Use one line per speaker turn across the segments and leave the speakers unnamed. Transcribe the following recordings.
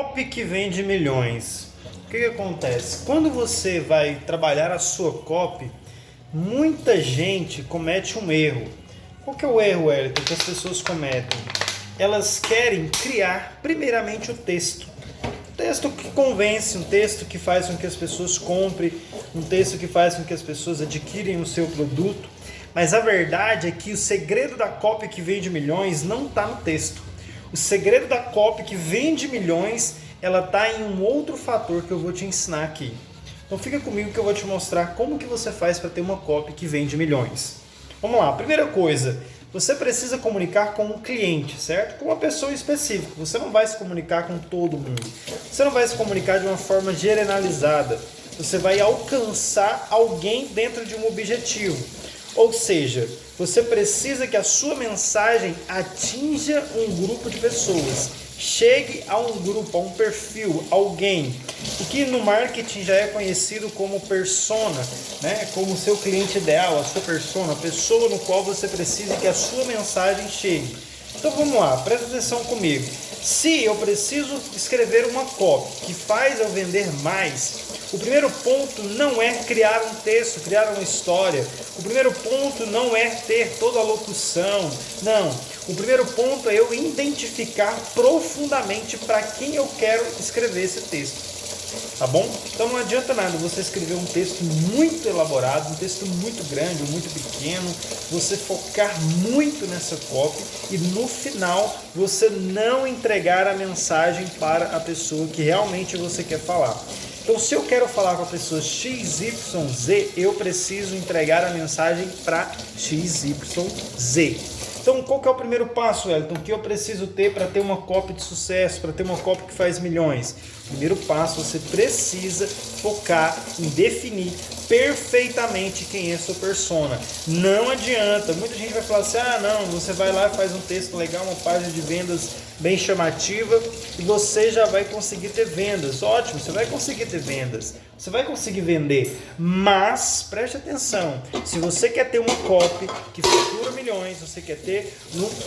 Copy que vende milhões. O que acontece? Quando você vai trabalhar a sua copy, muita gente comete um erro. Qual que é o erro, Wellington, que as pessoas cometem? Elas querem criar primeiramente o texto. Um texto que convence, um texto que faz com que as pessoas comprem, um texto que faz com que as pessoas adquirem o seu produto. Mas a verdade é que o segredo da copy que vende milhões não está no texto. O segredo da copy que vende milhões, ela está em um outro fator que eu vou te ensinar aqui. Então fica comigo que eu vou te mostrar como que você faz para ter uma copy que vende milhões. Vamos lá, primeira coisa, você precisa comunicar com um cliente, certo? Com uma pessoa específica. Você não vai se comunicar com todo mundo. Você não vai se comunicar de uma forma generalizada. Você vai alcançar alguém dentro de um objetivo. Ou seja, você precisa que a sua mensagem atinja um grupo de pessoas. Chegue a um grupo, a um perfil, alguém. O que no marketing já é conhecido como persona, né? Como o seu cliente ideal, a sua persona, a pessoa no qual você precisa que a sua mensagem chegue. Então vamos lá, presta atenção comigo. Se eu preciso escrever uma copy que faz eu vender mais, o primeiro ponto não é criar um texto, criar uma história. O primeiro ponto não é ter toda a locução. Não. O primeiro ponto é eu identificar profundamente para quem eu quero escrever esse texto. Tá bom? Então não adianta nada você escrever um texto muito elaborado, um texto muito grande ou muito pequeno, você focar muito nessa copy e no final você não entregar a mensagem para a pessoa que realmente você quer falar. Então, se eu quero falar com a pessoa XYZ, eu preciso entregar a mensagem para XYZ. Então, qual que é o primeiro passo, Wellington? O que eu preciso ter para ter uma copy de sucesso, para ter uma copy que faz milhões? Primeiro passo, você precisa focar em definir perfeitamente quem é a sua persona. Não adianta, muita gente vai falar assim, não, você vai lá e faz um texto legal, uma página de vendas bem chamativa e você já vai conseguir ter vendas. Ótimo, você vai conseguir ter vendas, você vai conseguir vender, mas preste atenção, se você quer ter uma copy que fatura milhões, você quer ter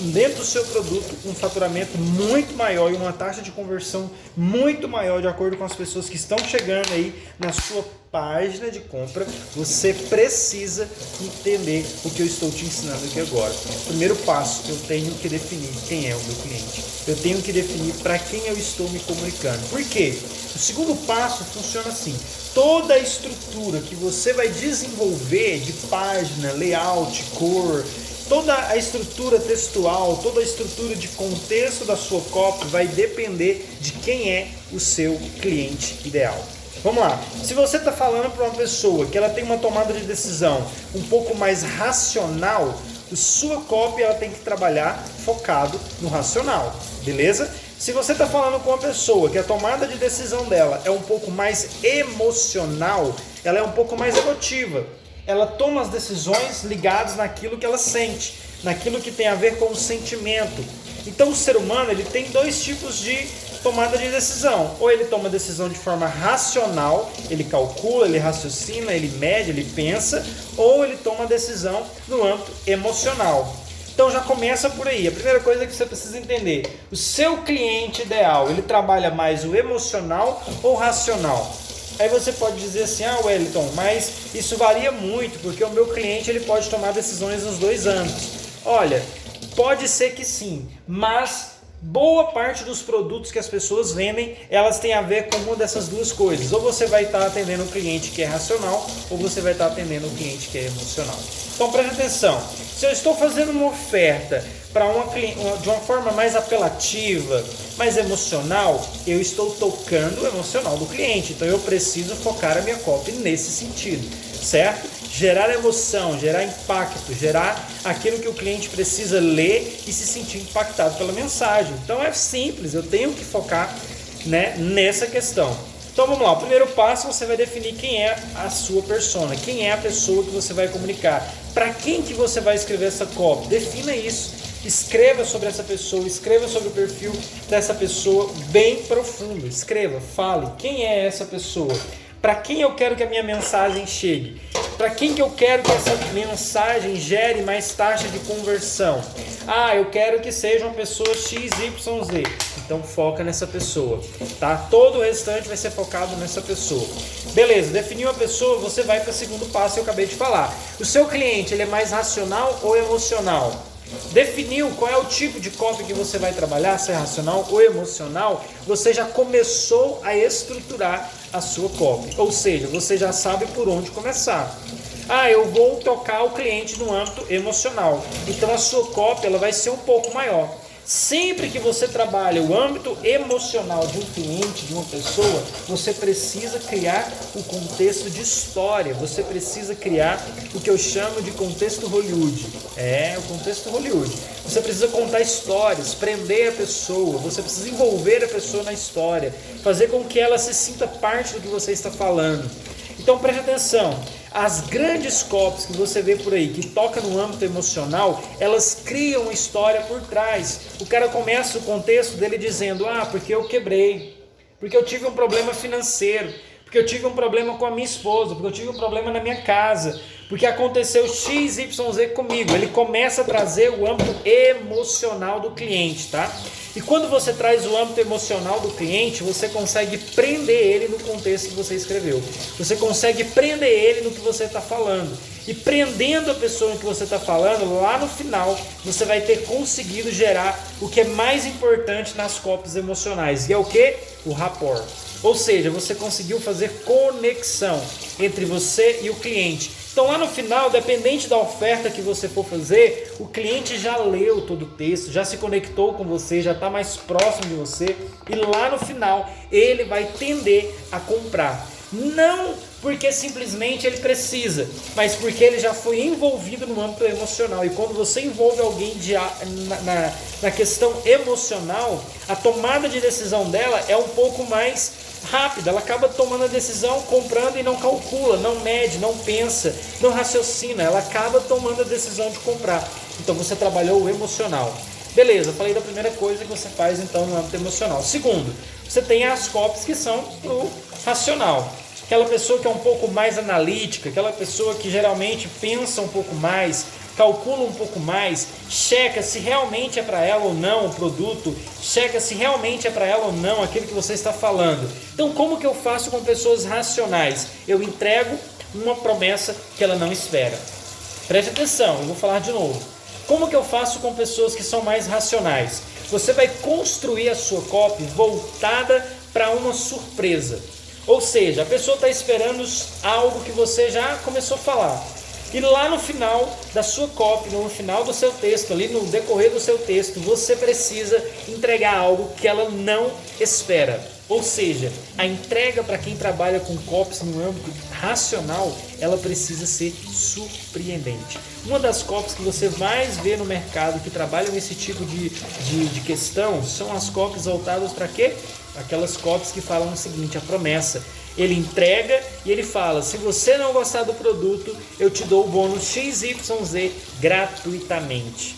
dentro do seu produto um faturamento muito maior e uma taxa de conversão muito maior de acordo com as pessoas que estão chegando aí na sua página de compra, você precisa entender o que eu estou te ensinando aqui agora. Primeiro passo, eu tenho que definir quem é o meu cliente. Eu tenho que definir para quem eu estou me comunicando. Por quê? O segundo passo funciona assim. Toda a estrutura que você vai desenvolver de página, layout, cor, toda a estrutura textual, toda a estrutura de contexto da sua copy vai depender de quem é o seu cliente ideal. Vamos lá, se você está falando para uma pessoa que ela tem uma tomada de decisão um pouco mais racional, a sua copy ela tem que trabalhar focado no racional, beleza? Se você está falando com uma pessoa que a tomada de decisão dela é um pouco mais emocional, ela é um pouco mais emotiva, ela toma as decisões ligadas naquilo que ela sente, naquilo que tem a ver com o sentimento. Então o ser humano ele tem dois tipos de tomada de decisão. Ou ele toma decisão de forma racional, ele calcula, ele raciocina, ele mede, ele pensa, ou ele toma decisão no âmbito emocional. Então já começa por aí. A primeira coisa que você precisa entender, o seu cliente ideal, ele trabalha mais o emocional ou o racional? Aí você pode dizer assim, Wellington, mas isso varia muito, porque o meu cliente ele pode tomar decisões nos dois âmbitos. Olha, pode ser que sim, mas boa parte dos produtos que as pessoas vendem, elas têm a ver com uma dessas duas coisas. Ou você vai estar atendendo o cliente que é racional, ou você vai estar atendendo o cliente que é emocional. Então preste atenção, se eu estou fazendo uma oferta de uma forma mais apelativa, mais emocional, eu estou tocando o emocional do cliente. Então eu preciso focar a minha copy nesse sentido, certo? Gerar emoção, gerar impacto, gerar aquilo que o cliente precisa ler e se sentir impactado pela mensagem. Então é simples, eu tenho que focar, né, nessa questão. Então vamos lá, o primeiro passo você vai definir quem é a sua persona, quem é a pessoa que você vai comunicar, para quem que você vai escrever essa copy, defina isso, escreva sobre essa pessoa, escreva sobre o perfil dessa pessoa bem profundo, escreva, fale, quem é essa pessoa, para quem eu quero que a minha mensagem chegue, para quem que eu quero que essa mensagem gere mais taxa de conversão. Eu quero que seja uma pessoa XYZ. Então foca nessa pessoa, tá? Todo o restante vai ser focado nessa pessoa. Beleza, definiu a pessoa, você vai para o segundo passo que eu acabei de falar. O seu cliente, ele é mais racional ou emocional? Definiu qual é o tipo de copy que você vai trabalhar, se é racional ou emocional, você já começou a estruturar a sua copy. Ou seja, você já sabe por onde começar. Eu vou tocar o cliente no âmbito emocional. Então a sua copy ela vai ser um pouco maior. Sempre que você trabalha o âmbito emocional de um cliente, de uma pessoa, você precisa criar o contexto de história, você precisa criar o que eu chamo de contexto Hollywood. O contexto Hollywood. Você precisa contar histórias, prender a pessoa, você precisa envolver a pessoa na história, fazer com que ela se sinta parte do que você está falando. Então preste atenção, as grandes copies que você vê por aí, que toca no âmbito emocional, elas criam uma história por trás. O cara começa o contexto dele dizendo, porque eu quebrei, porque eu tive um problema financeiro, porque eu tive um problema com a minha esposa, porque eu tive um problema na minha casa, porque aconteceu XYZ comigo. Ele começa a trazer o âmbito emocional do cliente, tá? E quando você traz o âmbito emocional do cliente, você consegue prender ele no contexto que você escreveu. Você consegue prender ele no que você está falando. E prendendo a pessoa no que você está falando, lá no final, você vai ter conseguido gerar o que é mais importante nas copies emocionais. E é o que? O rapport. Ou seja, você conseguiu fazer conexão entre você e o cliente. Então lá no final, dependente da oferta que você for fazer, o cliente já leu todo o texto, já se conectou com você, já está mais próximo de você e lá no final ele vai tender a comprar. Não porque simplesmente ele precisa, mas porque ele já foi envolvido no âmbito emocional. E quando você envolve alguém na questão emocional, a tomada de decisão dela é um pouco mais rápida. Ela acaba tomando a decisão, comprando e não calcula, não mede, não pensa, não raciocina. Ela acaba tomando a decisão de comprar. Então você trabalhou o emocional. Beleza, falei da primeira coisa que você faz então no âmbito emocional. Segundo, você tem as copies que são pro racional. Aquela pessoa que é um pouco mais analítica, aquela pessoa que geralmente pensa um pouco mais, calcula um pouco mais, checa se realmente é para ela ou não o produto, checa se realmente é para ela ou não aquilo que você está falando. Então, como que eu faço com pessoas racionais? Eu entrego uma promessa que ela não espera. Preste atenção, eu vou falar de novo. Como que eu faço com pessoas que são mais racionais? Você vai construir a sua copy voltada para uma surpresa. Ou seja, a pessoa está esperando algo que você já começou a falar. E lá no final da sua copy, no final do seu texto, ali no decorrer do seu texto, você precisa entregar algo que ela não espera. Ou seja, a entrega para quem trabalha com copies no âmbito racional, ela precisa ser surpreendente. Uma das copies que você mais vê no mercado que trabalham esse tipo de questão são as copies voltadas para quê? Aquelas copies que falam o seguinte, a promessa. Ele entrega e ele fala, se você não gostar do produto, eu te dou o bônus XYZ gratuitamente.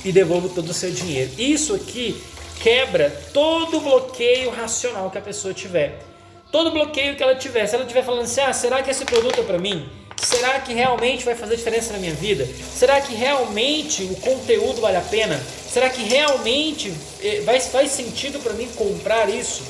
E devolvo todo o seu dinheiro. Isso aqui quebra todo o bloqueio racional que a pessoa tiver. Todo bloqueio que ela tiver. Se ela estiver falando assim, será que esse produto é para mim? Será que realmente vai fazer diferença na minha vida? Será que realmente o conteúdo vale a pena? Será que realmente faz sentido para mim comprar isso?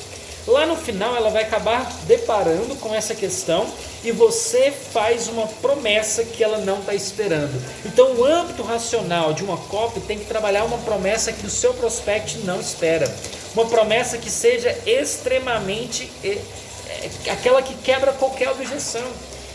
Lá no final ela vai acabar deparando com essa questão e você faz uma promessa que ela não está esperando. Então o âmbito racional de uma copy tem que trabalhar uma promessa que o seu prospect não espera. Uma promessa que seja extremamente aquela que quebra qualquer objeção.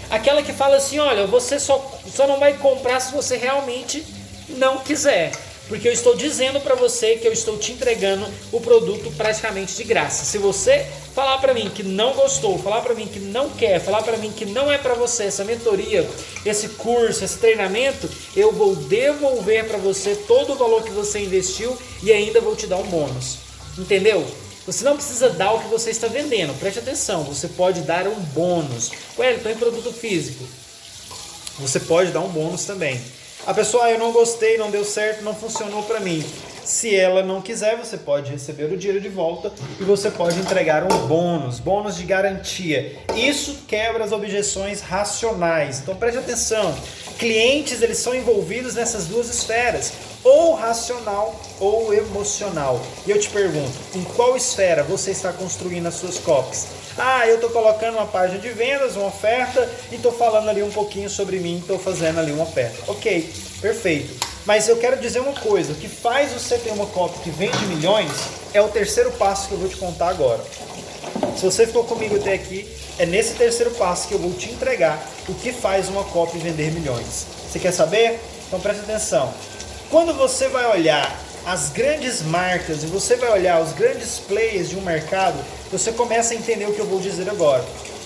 Aquela que fala assim, olha, você só não vai comprar se você realmente não quiser. Porque eu estou dizendo para você que eu estou te entregando o produto praticamente de graça. Se você falar para mim que não gostou, falar para mim que não quer, falar para mim que não é para você essa mentoria, esse curso, esse treinamento, eu vou devolver para você todo o valor que você investiu e ainda vou te dar um bônus. Entendeu? Você não precisa dar o que você está vendendo. Preste atenção, você pode dar um bônus. Wellington, em produto físico, você pode dar um bônus também. A pessoa, eu não gostei, não deu certo, não funcionou para mim. Se ela não quiser, você pode receber o dinheiro de volta e você pode entregar um bônus de garantia. Isso quebra as objeções racionais. Então preste atenção, clientes eles são envolvidos nessas duas esferas. ou racional ou emocional. E eu te pergunto, em qual esfera você está construindo as suas copies? Ah, eu estou colocando uma página de vendas, uma oferta, e estou falando ali um pouquinho sobre mim, estou fazendo ali uma oferta. Ok, perfeito. Mas eu quero dizer uma coisa, o que faz você ter uma copy que vende milhões é o terceiro passo que eu vou te contar agora. Se você ficou comigo até aqui, é nesse terceiro passo que eu vou te entregar o que faz uma copy vender milhões. Você quer saber? Então preste atenção. Quando você vai olhar as grandes marcas e você vai olhar os grandes players de um mercado, você começa a entender o que eu vou dizer agora.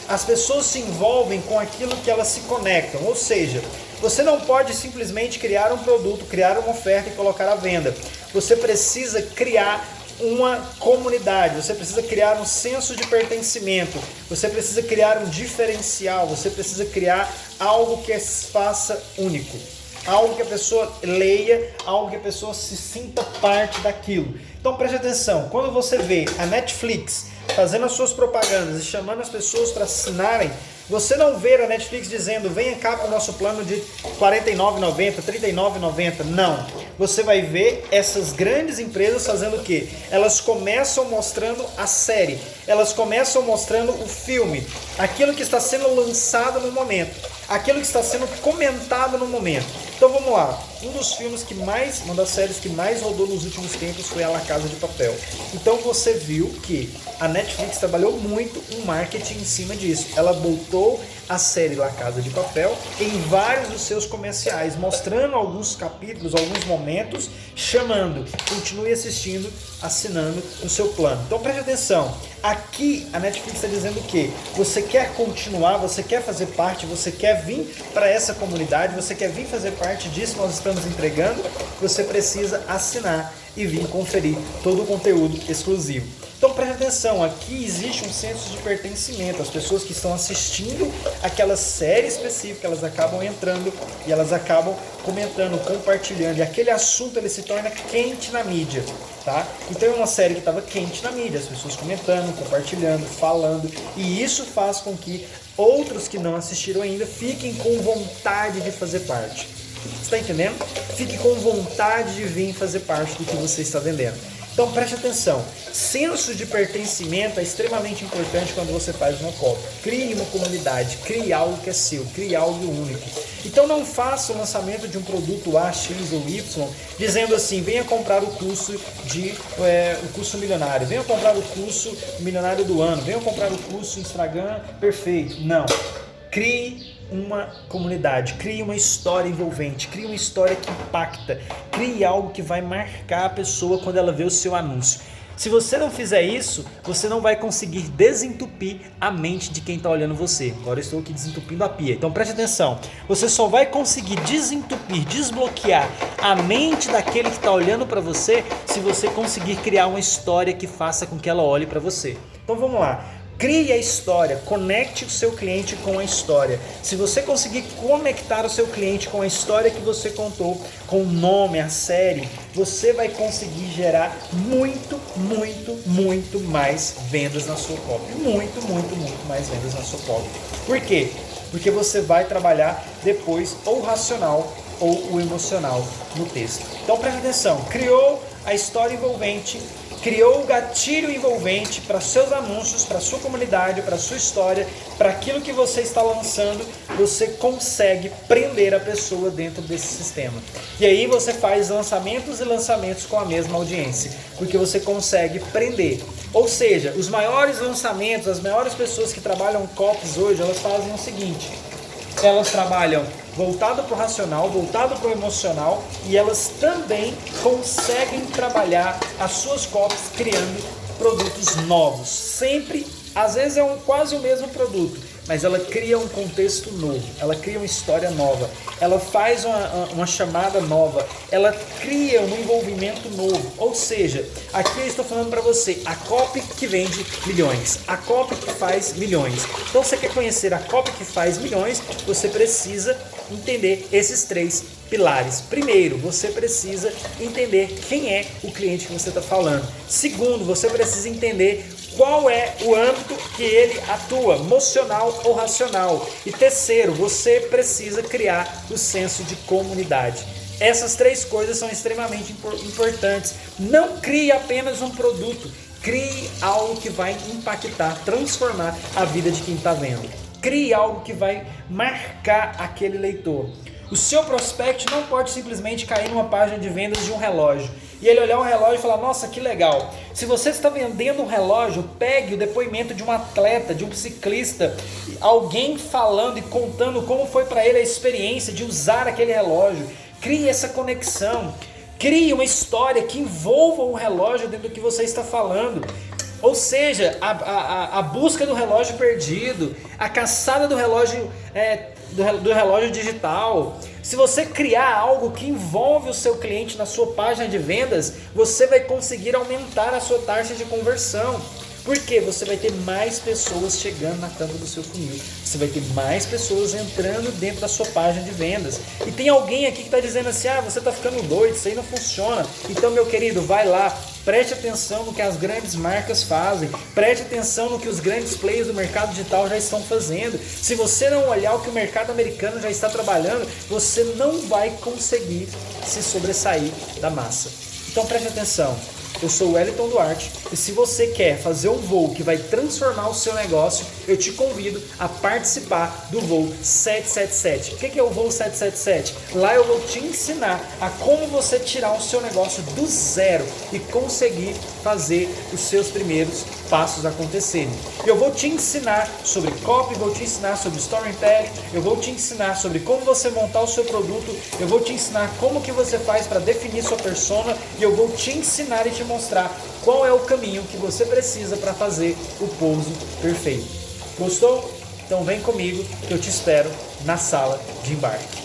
As pessoas se envolvem com aquilo que elas se conectam, ou seja, você não pode simplesmente criar um produto, criar uma oferta e colocar à venda. Você precisa criar uma comunidade, você precisa criar um senso de pertencimento, você precisa criar um diferencial, você precisa criar algo que faça único. Algo que a pessoa leia, algo que a pessoa se sinta parte daquilo. Então preste atenção, quando você vê a Netflix fazendo as suas propagandas e chamando as pessoas para assinarem, você não vê a Netflix dizendo, venha cá para o nosso plano de R$ 49,90, R$ 39,90. Não. Você vai ver essas grandes empresas fazendo o quê? Elas começam mostrando a série, elas começam mostrando o filme, aquilo que está sendo lançado no momento, aquilo que está sendo comentado no momento. Então vamos lá, uma das séries que mais rodou nos últimos tempos foi a La Casa de Papel. Então você viu que a Netflix trabalhou muito um marketing em cima disso. Ela botou a série La Casa de Papel em vários dos seus comerciais, mostrando alguns capítulos, alguns momentos, chamando, continue assistindo, assinando o seu plano. Então preste atenção, aqui a Netflix está dizendo o quê? Você quer continuar, você quer fazer parte, você quer vir para essa comunidade, você quer vir fazer parte disso que nós estamos entregando, você precisa assinar e vir conferir todo o conteúdo exclusivo. Então preste atenção, aqui existe um senso de pertencimento. As pessoas que estão assistindo aquela série específica, elas acabam entrando e elas acabam comentando, compartilhando. E aquele assunto ele se torna quente na mídia, tá? Então é uma série que estava quente na mídia, as pessoas comentando, compartilhando, falando. E isso faz com que outros que não assistiram ainda fiquem com vontade de fazer parte. Você está entendendo? Fique com vontade de vir fazer parte do que você está vendendo. Então preste atenção, senso de pertencimento é extremamente importante quando você faz uma copy. Crie uma comunidade, crie algo que é seu, crie algo único. Então não faça o lançamento de um produto A, X ou Y dizendo assim, venha comprar o curso o curso milionário, venha comprar o curso milionário do ano, venha comprar o curso Instagram perfeito. Não, crie uma comunidade, crie uma história envolvente, crie uma história que impacta, crie algo que vai marcar a pessoa quando ela vê o seu anúncio. Se você não fizer isso, você não vai conseguir desentupir a mente de quem está olhando você. Agora eu estou aqui desentupindo a pia, então preste atenção. Você só vai conseguir desentupir, desbloquear a mente daquele que está olhando para você se você conseguir criar uma história que faça com que ela olhe para você. Então vamos lá. Crie a história, conecte o seu cliente com a história. Se você conseguir conectar o seu cliente com a história que você contou, com o nome, a série, você vai conseguir gerar muito mais vendas na sua copy. Muito mais vendas na sua copy. Por quê? Porque você vai trabalhar depois ou o racional ou o emocional no texto. Então preste atenção, criou a história envolvente, criou o gatilho envolvente para seus anúncios, para sua comunidade, para sua história, para aquilo que você está lançando, você consegue prender a pessoa dentro desse sistema. E aí você faz lançamentos e lançamentos com a mesma audiência, porque você consegue prender. Ou seja, os maiores lançamentos, as maiores pessoas que trabalham copies hoje, elas fazem o seguinte, elas trabalham voltado para o racional, voltado para o emocional, e elas também conseguem trabalhar as suas copies criando produtos novos. Sempre, às vezes é quase o mesmo produto, mas ela cria um contexto novo, ela cria uma história nova, ela faz uma chamada nova, ela cria um envolvimento novo. Ou seja, aqui eu estou falando para você, a copy que vende milhões, a copy que faz milhões. Então você quer conhecer a copy que faz milhões, você precisa entender esses três pilares. Primeiro, você precisa entender quem é o cliente que você está falando. Segundo, você precisa entender qual é o âmbito que ele atua, emocional ou racional. E terceiro, você precisa criar o senso de comunidade. Essas 3 coisas são extremamente importantes. Não crie apenas um produto, crie algo que vai impactar, transformar a vida de quem está vendo. Crie algo que vai marcar aquele leitor. O seu prospect não pode simplesmente cair numa página de vendas de um relógio e ele olhar um relógio e falar, nossa, que legal. Se você está vendendo um relógio, pegue o depoimento de um atleta, de um ciclista, alguém falando e contando como foi para ele a experiência de usar aquele relógio. Crie essa conexão, crie uma história que envolva o relógio dentro do que você está falando. Ou seja, a busca do relógio perdido, a caçada do relógio, do relógio digital. Se você criar algo que envolve o seu cliente na sua página de vendas, você vai conseguir aumentar a sua taxa de conversão. Porque você vai ter mais pessoas chegando na tampa do seu funil. Você vai ter mais pessoas entrando dentro da sua página de vendas. E tem alguém aqui que está dizendo assim, você está ficando doido, isso aí não funciona. Então, meu querido, vai lá, preste atenção no que as grandes marcas fazem. Preste atenção no que os grandes players do mercado digital já estão fazendo. Se você não olhar o que o mercado americano já está trabalhando, você não vai conseguir se sobressair da massa. Então, preste atenção. Eu sou o Wellington Duarte e se você quer fazer um voo que vai transformar o seu negócio, eu te convido a participar do voo 777. O que é o voo 777? Lá eu vou te ensinar a como você tirar o seu negócio do zero e conseguir fazer os seus primeiros passos acontecerem. Eu vou te ensinar sobre copy, vou te ensinar sobre storytelling, eu vou te ensinar sobre como você montar o seu produto, eu vou te ensinar como que você faz para definir sua persona e eu vou te ensinar e te mostrar qual é o caminho que você precisa para fazer o pouso perfeito. Gostou? Então vem comigo que eu te espero na sala de embarque.